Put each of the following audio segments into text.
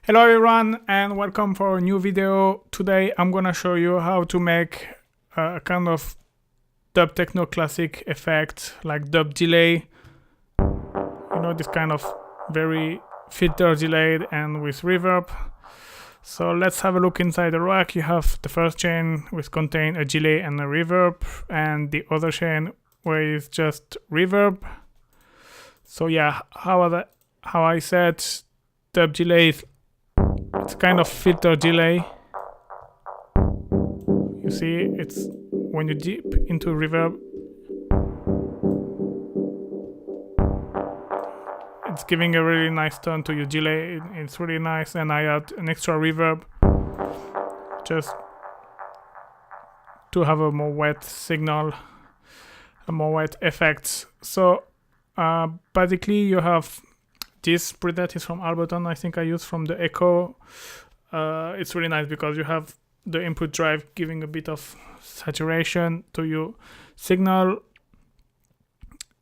Hello everyone and welcome for a new video. Today I'm gonna show you how to make a kind of dub techno classic effect like dub delay. You know, this kind of very filter delayed and with reverb. So let's have a look inside the rack. You have the first chain which contain a delay and a reverb, and the other chain where it's just reverb. So yeah, how I said, dub delay is it's kind of filter delay. You see, it's when you dip into reverb, it's giving a really nice tone to your delay. It's really nice, and I add an extra reverb just to have a more wet signal, a more wet effect. So basically you have this preset is from Ableton. I think I used from the Echo. It's really nice because you have the input drive giving a bit of saturation to your signal.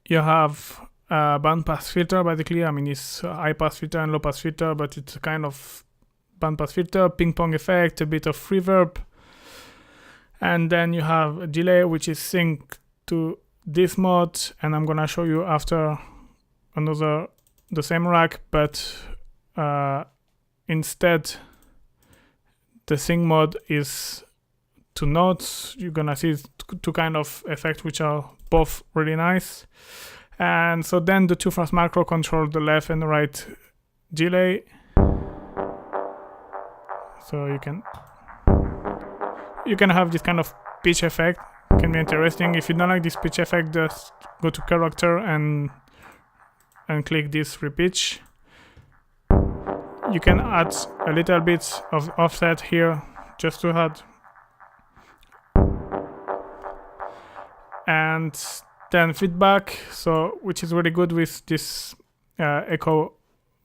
You have a bandpass filter. Basically, I mean, it's a high pass filter and low pass filter, but it's a kind of bandpass filter, ping pong effect, a bit of reverb, and then you have a delay which is synced to this mode. And I'm gonna show you after the same rack, but instead the sync mode is to notes. You're gonna see two kind of effects which are both really nice. And so then the two first macro control the left and the right delay. So you can have this kind of pitch effect. Can be interesting. If you don't like this pitch effect, just go to character and click this repitch. You can add a little bit of offset here just to add, and then feedback, so which is really good with this Echo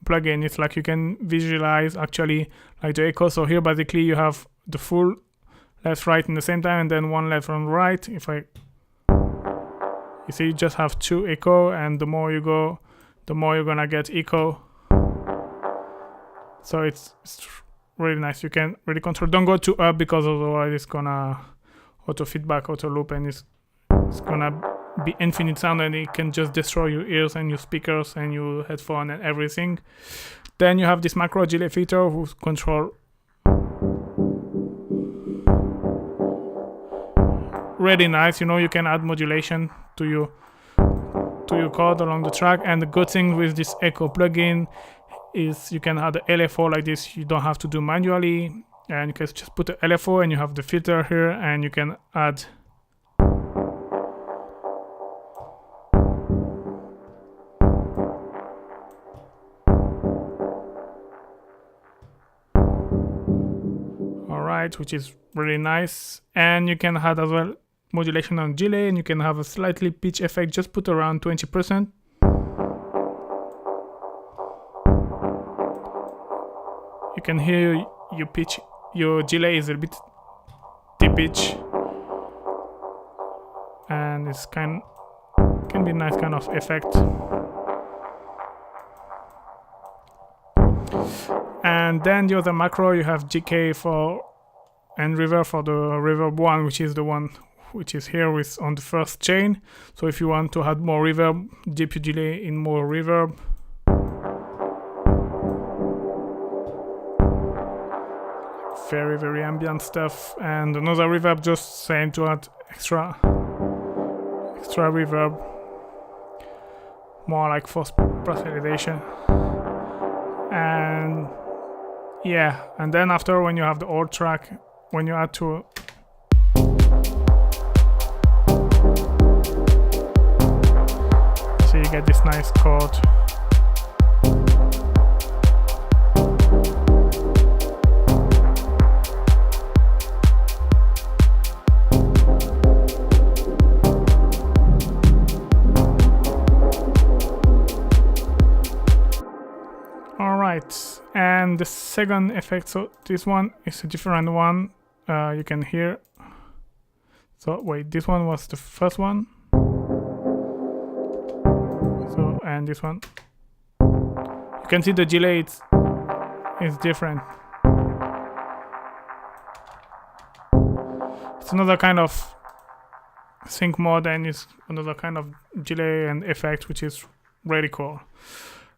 plugin. It's like you can visualize actually like the echo. So here basically you have the full left right in the same time, and then one left and right. You see, you just have two echo, and the more you go, the more you're gonna get echo. So it's really nice. You can really control. Don't go too up because otherwise it's gonna auto feedback, auto loop, and it's gonna be infinite sound, and it can just destroy your ears and your speakers and your headphone and everything. Then you have this macro delay filter who control really nice. You know, you can add modulation to your chord along the track. And the good thing with this Echo plugin is you can add the LFO like this. You don't have to do manually, and you can just put the LFO and you have the filter here, and you can add alright, which is really nice. And you can add as well modulation and delay, and you can have a slightly pitch effect. Just put around 20%. You can hear your pitch, your delay is a bit deep pitch, and it's can be a nice kind of effect. And then the other macro, you have GK for and reverb for the reverb one, which is the one which is here with on the first chain. So if you want to add more reverb, dip your delay in more reverb. Very, very ambient stuff. And another reverb, just saying to add extra reverb, more like for breath elevation. And yeah, and then after, when you have the old track, when you add to so you get this nice chord. Alright, and the second effect, so this one is a different one. You can hear So wait, this one was the first one. So, and this one. You can see the delay is different. It's another kind of sync mode, and it's another kind of delay and effect, which is really cool.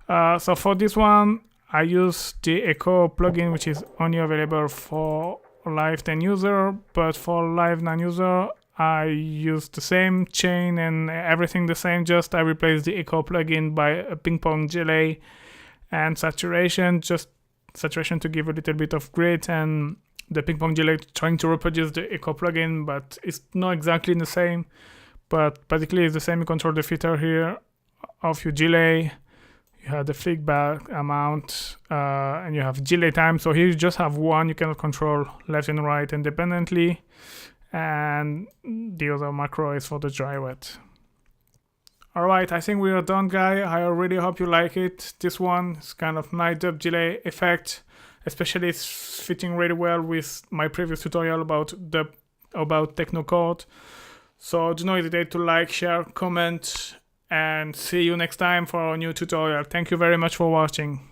So for this one, I use the Echo plugin, which is only available for live 10 user, but for live 9 user, I use the same chain and everything the same, just I replace the Echo plugin by a ping pong delay and saturation, just saturation to give a little bit of grit, and the ping pong delay trying to reproduce the Echo plugin, but it's not exactly the same, but basically it's the same. You control the filter here of your delay, you have the feedback amount, and you have delay time. So here you just have one, you cannot control left and right independently, and the other macro is for the dry wet. Alright, I think we are done, guys. I really hope you like it. This one is kind of nice dub delay effect, especially it's fitting really well with my previous tutorial about Techno Chord. So do not hesitate to like, share, comment, and see you next time for a new tutorial. Thank you very much for watching.